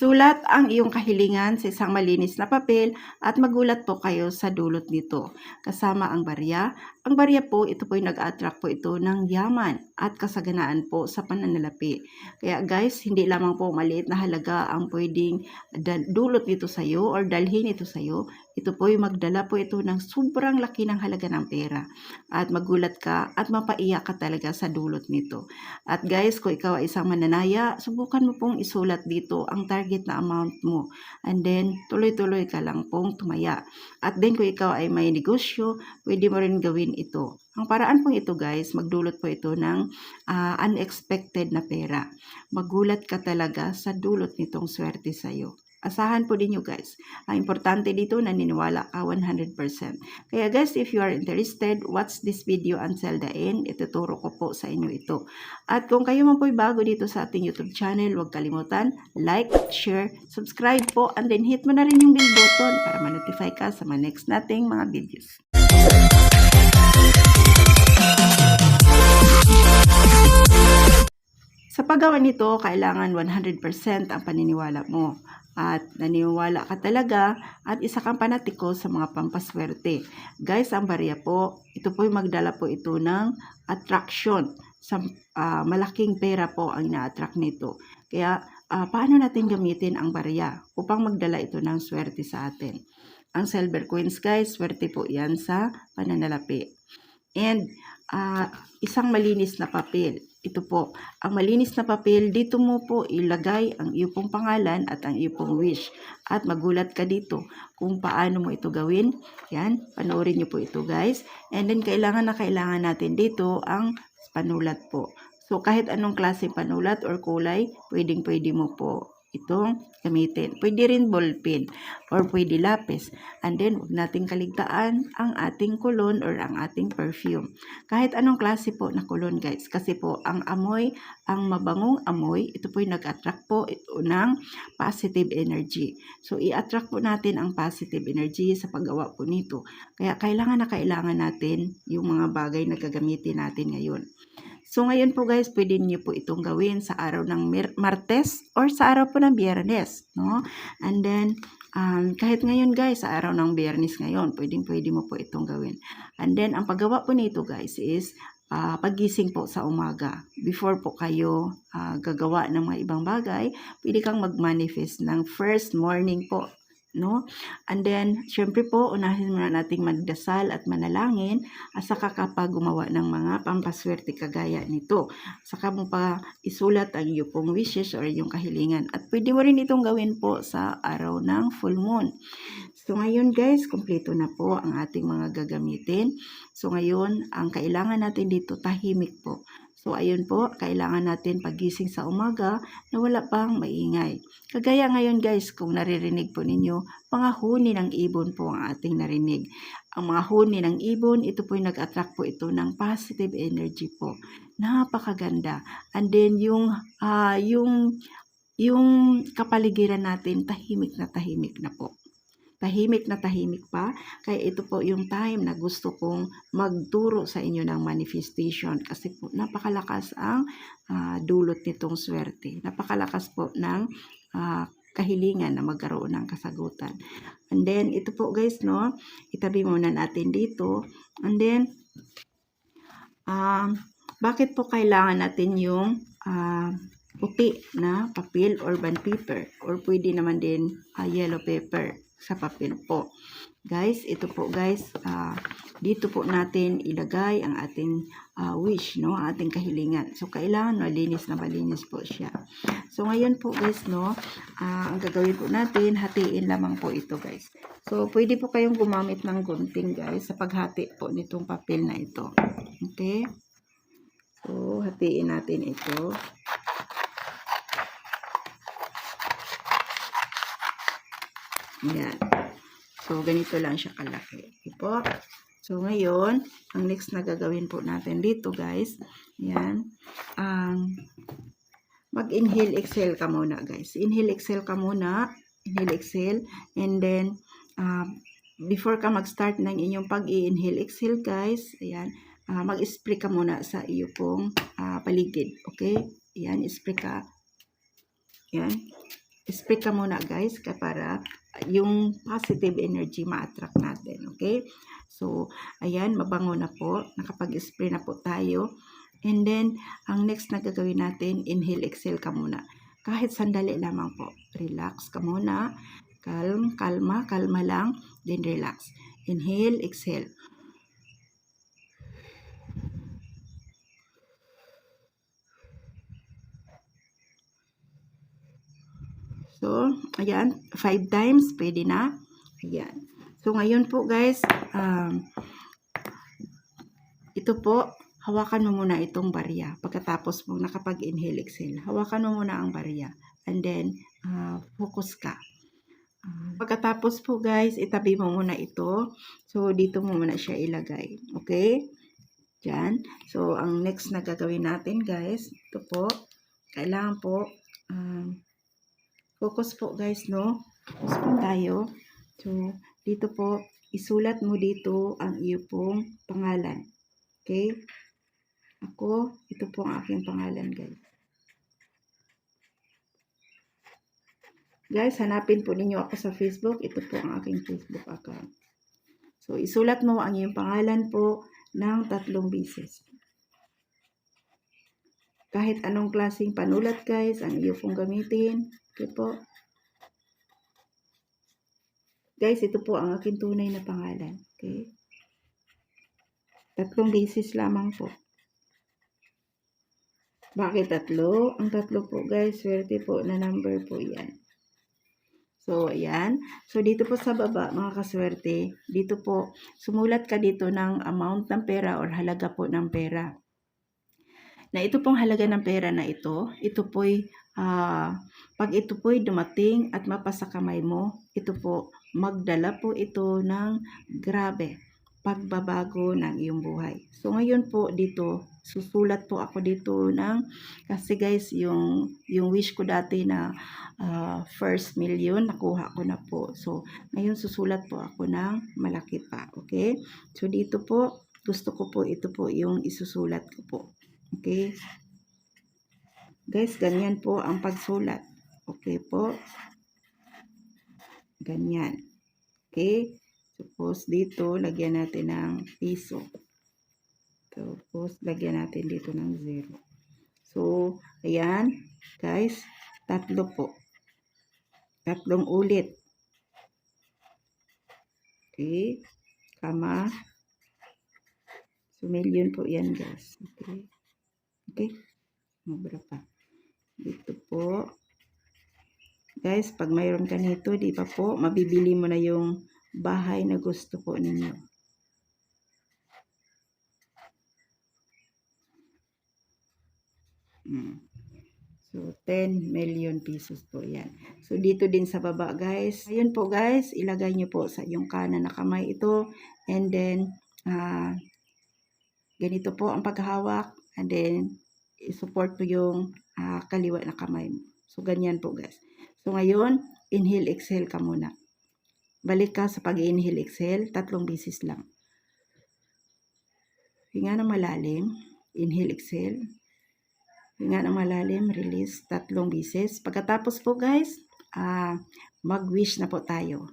Sulat ang iyong kahilingan sa isang malinis na papel at magulat po kayo sa dulot nito. Kasama ang barya. Ang barya po, ito po nag-attract po ito ng yaman at kasaganaan po sa pananalapi. Kaya guys, hindi lamang po maliit na halaga ang pwedeng dulot nito sa iyo or dalhin ito sa iyo. Ito po magdala po ito ng sobrang laki ng halaga ng pera. At magulat ka at mapaiyak ka talaga sa dulot nito. At guys, kung ikaw ay isang mananaya, subukan mo pong isulat dito ang target na amount mo. And then, tuloy-tuloy ka lang pong tumaya. At then, kung ikaw ay may negosyo, pwede mo rin gawin ito. Ang paraan pong ito guys, magdulot po ito ng unexpected na pera. Magulat ka talaga sa dulot nitong swerte sa iyo. Asahan po din nyo guys. Ang importante dito, naniniwala ka 100%. Kaya guys, if you are interested, watch this video until the end. Ituturo ko po sa inyo ito. At kung kayo man po'y bago dito sa ating YouTube channel, huwag kalimutan, like, share, subscribe po, and then hit mo na rin yung bell button para ma-notify ka sa mga next nating mga videos. Sa paggawa nito, kailangan 100% ang paniniwala mo. At naniwala ka talaga at isa kang panatiko sa mga pampaswerte. Guys, ang barya po, ito po magdala po ito ng attraction. Sa malaking pera po ang ina-attract nito. Kaya, paano natin gamitin ang barya upang magdala ito ng swerte sa atin? Ang silver coins guys, swerte po yan sa pananalapi. And, isang malinis na papel. Ito po, ang malinis na papel, dito mo po ilagay ang iyong pong pangalan at ang iyong pong wish. At magulat ka dito kung paano mo ito gawin. Yan, panoorin nyo po ito guys. And then, kailangan natin dito ang panulat po. So, kahit anong klase panulat or kulay, pwede mo po itong gamitin. Pwede rin ballpen or pwede lapis. And then, huwag nating kaligtaan ang ating cologne or ang ating perfume. Kahit anong klase po na cologne guys. Kasi po, ang amoy, ang mabangong amoy, ito po yung nag-attract po ito ng positive energy. So, i-attract po natin ang positive energy sa paggawa po nito. Kaya, kailangan natin yung mga bagay na gagamitin natin ngayon. So, ngayon po guys, pwede niyo po itong gawin sa araw ng Martes or sa araw po ng Biyernes, no? And then, kahit ngayon guys, sa araw ng Biyernes ngayon, pwede mo po itong gawin. And then, ang paggawa po nito guys is, paggising po sa umaga. Before po kayo gagawa ng mga ibang bagay, pwede kang mag-manifest ng first morning po. No? And then, syempre po, unahin muna nating magdasal at manalangin at saka kapag gumawa ng mga pampaswerte kagaya nito. Saka mo pa isulat ang iyong pong wishes or yung kahilingan. At pwede mo rin itong gawin po sa araw ng full moon. So, ngayon guys, kumpleto na po ang ating mga gagamitin. So, ngayon, ang kailangan natin dito, tahimik po. So, ayun po, kailangan natin pagising sa umaga na wala pang maingay. Kagaya ngayon guys, kung naririnig po ninyo, mga huni ng ibon po ang ating narinig. Ang mga huni ng ibon, ito po yung nag-attract po ito ng positive energy po. Napakaganda. And then, yung kapaligiran natin, tahimik na po. Tahimik pa, kaya ito po yung time na gusto kong magturo sa inyo ng manifestation kasi po napakalakas ang dulot nitong swerte. Napakalakas po ng kahilingan na magkaroon ng kasagutan. And then, ito po guys, no, itabi muna natin dito. And then, bakit po kailangan natin yung puti na papel or bond paper or pwede naman din yellow paper sa papel po. Guys, ito po guys, dito po natin ilagay ang ating wish, no, ang ating kahilingan. So, kailangan malinis po siya. So, ngayon po guys, no, ang gagawin po natin, hatiin lamang po ito guys. So, pwede po kayong gumamit ng gunting guys sa paghati po nitong papel na ito. Okay? So, hatiin natin ito. Yan. So, ganito lang siya kalaki. Okay po. So, ngayon, ang next na gagawin po natin dito, guys, yan, mag-inhale, exhale ka muna, guys. Inhale, exhale ka muna. Inhale, exhale. And then, before ka mag-start ng inyong pag-i-inhale, exhale, guys, ayan, mag-spray ka muna sa iyo pong paligid. Okay? Yan, spray ka. Yan. spray ka muna guys para yung positive energy ma-attract natin. Okay? So, ayan, mabango na po. Nakapag-spray na po tayo. And then, ang next na gagawin natin, inhale, exhale ka muna. Kahit sandali lamang po. Relax ka muna. Kalma lang. Then relax. Inhale, exhale. So, ayan, 5 times, pwede na. Ayan. So, ngayon po guys, ito po, hawakan mo muna itong barya. Pagkatapos mo nakapag-inhale, exhale, hawakan mo muna ang barya. And then, focus ka. Pagkatapos po guys, itabi mo muna ito. So, dito mo muna siya ilagay. Okay? Diyan. So, ang next na gagawin natin guys, ito po, kailangan po, focus po guys, no? Focus po tayo. So, dito po, isulat mo dito ang iyo pong pangalan. Okay? Ako, ito po ang aking pangalan guys. Guys, hanapin po ninyo ako sa Facebook. Ito po ang aking Facebook account. So, isulat mo ang iyong pangalan po ng 3 beses. Kahit anong klaseng panulat guys, ang iyo pong gamitin. Okay po. Guys, ito po ang aking tunay na pangalan. Okay? 3 beses lamang po. Bakit 3? Ang 3 po guys, swerte po na number po yan. So, ayan. So, dito po sa baba, mga kaswerte, dito po, sumulat ka dito ng amount ng pera or halaga po ng pera. Na ito pong halaga ng pera na ito po'y, pag ito po'y dumating at mapasa kamay mo, ito po, magdala po ito ng grabe pagbabago ng iyong buhay. So, ngayon po dito, susulat po ako dito kasi guys, yung wish ko dati na first million, nakuha ko na po. So, ngayon susulat po ako ng malaki pa. Okay? So, dito po, gusto ko po, ito po yung isusulat ko po. Okay? Guys, ganyan po ang pagsulat. Okay po? Ganyan. Okay? Suppose dito, lagyan natin ng piso. Tapos, lagyan natin dito ng 0. So, ayan. Guys, 3 po. 3 ulit. Okay? Kama. So, million po yan, guys. Okay? Okay? Mabra pa. Dito po. Guys, pag mayroon ka nito, di pa po, mabibili mo na yung bahay na gusto po ninyo. So, 10 million pesos po yan. So, dito din sa baba, guys. Ayun po, guys. Ilagay nyo po sa yung kanan na kamay ito. And then, ganito po ang paghawak. And then, isupport po yung kaliwa na kamay mo. So, ganyan po, guys. So, ngayon, inhale, exhale ka muna. Balik ka sa pag-inhale, exhale, 3 beses lang. Hinga ng malalim, inhale, exhale. Hinga ng malalim, release, 3 beses. Pagkatapos po guys, mag-wish na po tayo.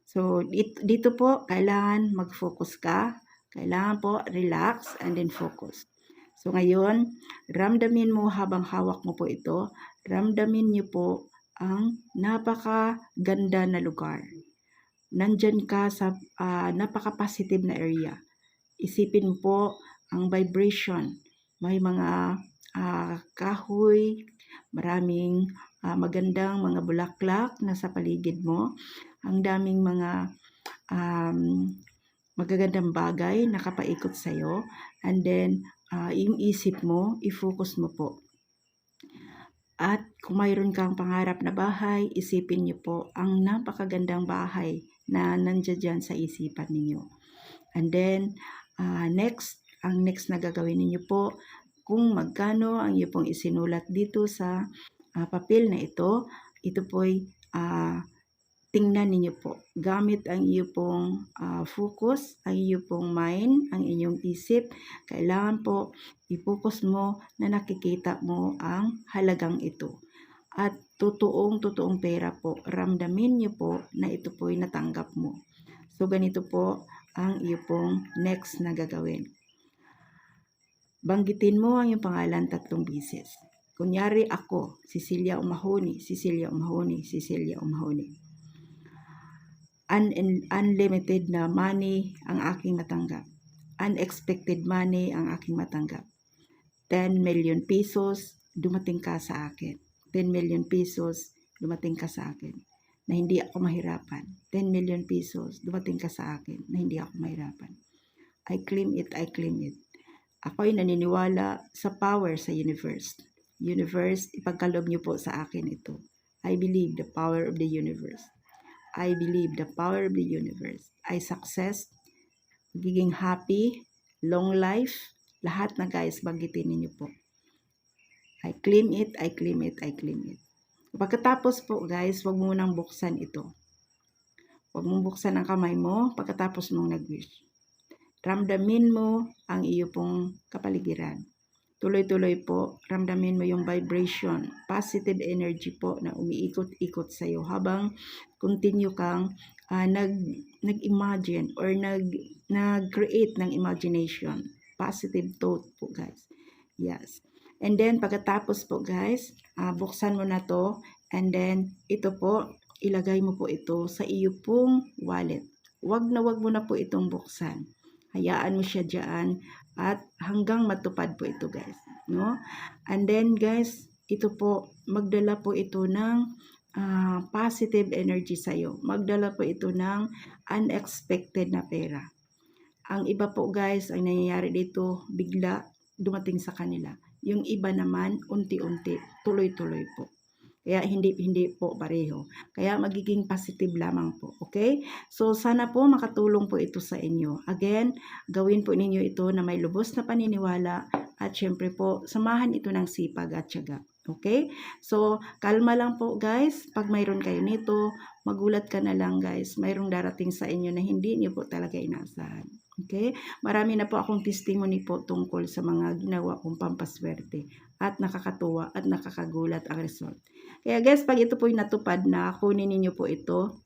So, dito po, kailangan mag-focus ka. Kailangan po, relax and then focus. So, ngayon, ramdamin mo habang hawak mo po ito, ramdamin niyo po ang napakaganda na lugar. Nandyan ka sa napaka-positive na area. Isipin mo po ang vibration. May mga kahoy, maraming magandang mga bulaklak na sa paligid mo. Ang daming mga magagandang bagay na kapaikot sa'yo. And then, yung isip mo, i-focus mo po. At kung mayroon kang pangarap na bahay, isipin niyo po ang napakagandang bahay na nandiyan sa isipan ninyo. And then, ang next na gagawin ninyo po, kung magkano ang iyo pong isinulat dito sa papel na ito po'y tingnan ninyo po. Gamit ang iyo pong focus, ang iyo pong mind, ang inyong isip. Kailangan po i-focus mo na nakikita mo ang halagang ito. At totoong pera po. Ramdamin niyo po na ito po'y natanggap mo. So, ganito po ang iyo pong next na gagawin. Banggitin mo ang iyong pangalan 3 beses. Kunyari ako, Cecilia Umahony, Cecilia Umahony, Cecilia Umahony. Unlimited na money ang aking matanggap. Unexpected money ang aking matanggap. 10 million pesos dumating ka sa akin. 10 million pesos dumating ka sa akin na hindi ako mahirapan. 10 million pesos dumating ka sa akin na hindi ako mahirapan. I claim it, I claim it. Ako'y naniniwala sa power sa universe. Universe, ipagkalob niyo po sa akin ito. I believe the power of the universe. I believe the power of the universe. I success, magiging happy, long life, lahat na guys, banggitin niyo po. I claim it, I claim it, I claim it. Pagkatapos po guys, huwag mo nang buksan ito. Huwag mong buksan ang kamay mo pagkatapos mong nag-wish. Ramdamin mo ang iyo pong kapaligiran. Tuloy-tuloy po, ramdamin mo yung vibration, positive energy po na umiikot-ikot sa iyo habang continue kang nag-imagine or nag-create ng imagination. Positive thought po guys. Yes. And then pagkatapos po guys, buksan mo na to and then ito po, ilagay mo po ito sa iyo pong wallet. Wag mo na po itong buksan. Hayaan mo siya diyan at hanggang matupad po ito guys, no? And then guys, ito po magdala po ito ng positive energy sa iyo. Magdala po ito ng unexpected na pera. Ang iba po guys, ang nangyayari dito, bigla dumating sa kanila. Yung iba naman, unti-unti, tuloy-tuloy po. Kaya hindi po pareho. Kaya magiging positive lamang po. Okay? So sana po makatulong po ito sa inyo. Again, gawin po ninyo ito na may lubos na paniniwala at syempre po, samahan ito ng sipag at tiyaga. Okay? So, kalma lang po guys. Pag mayroon kayo nito, magulat ka na lang guys. Mayroong darating sa inyo na hindi niyo po talaga inaasahan. Okay? Marami na po akong testimony po tungkol sa mga ginawa kong pampaswerte at nakakatuwa at nakakagulat ang result. Kaya guys, pag ito po'y natupad na, kunin ninyo po ito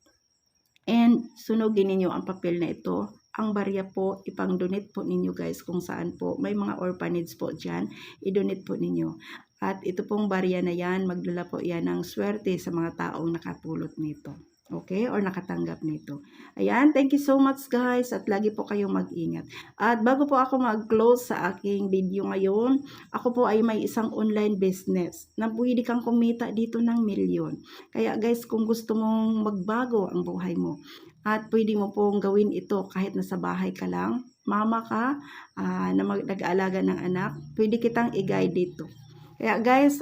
and sunugin ninyo ang papel na ito. Ang barya po, ipang-donate po ninyo guys kung saan po. May mga orphanage po dyan, i-donate po ninyo. At ito pong barya na yan, magdala po yan ng swerte sa mga taong nakapulot nito. Okay? Or nakatanggap nito. Ayan, thank you so much guys at lagi po kayong mag-ingat. At bago po ako mag-close sa aking video ngayon, ako po ay may isang online business na pwede kang kumita dito ng milyon. Kaya guys, kung gusto mong magbago ang buhay mo at pwede mo pong gawin ito kahit nasa bahay ka lang, mama ka na nag-aalaga ng anak, pwede kitang i-guide dito. Kaya guys,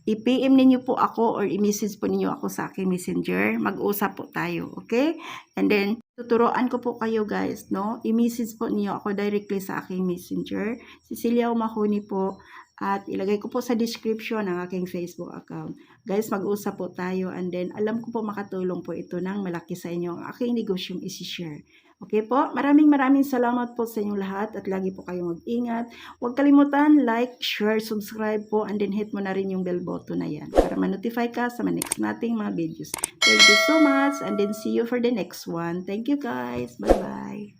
i-PM ninyo po ako or i-message po ninyo ako sa aking messenger. Mag-usap po tayo, okay? And then, tuturuan ko po kayo guys, no? I-message po ninyo ako directly sa aking messenger. Cecilia Umahony po. At ilagay ko po sa description ang aking Facebook account. Guys, mag-usap po tayo. And then, alam ko po makatulong po ito ng malaki sa inyo. Ang aking negosyong isi-share. Okay po? Maraming salamat po sa inyong lahat at lagi po kayong mag-ingat. Huwag kalimutan, like, share, subscribe po, and then hit mo na rin yung bell button na yan para ma-notify ka sa next nating mga videos. Thank you so much and then see you for the next one. Thank you guys. Bye-bye.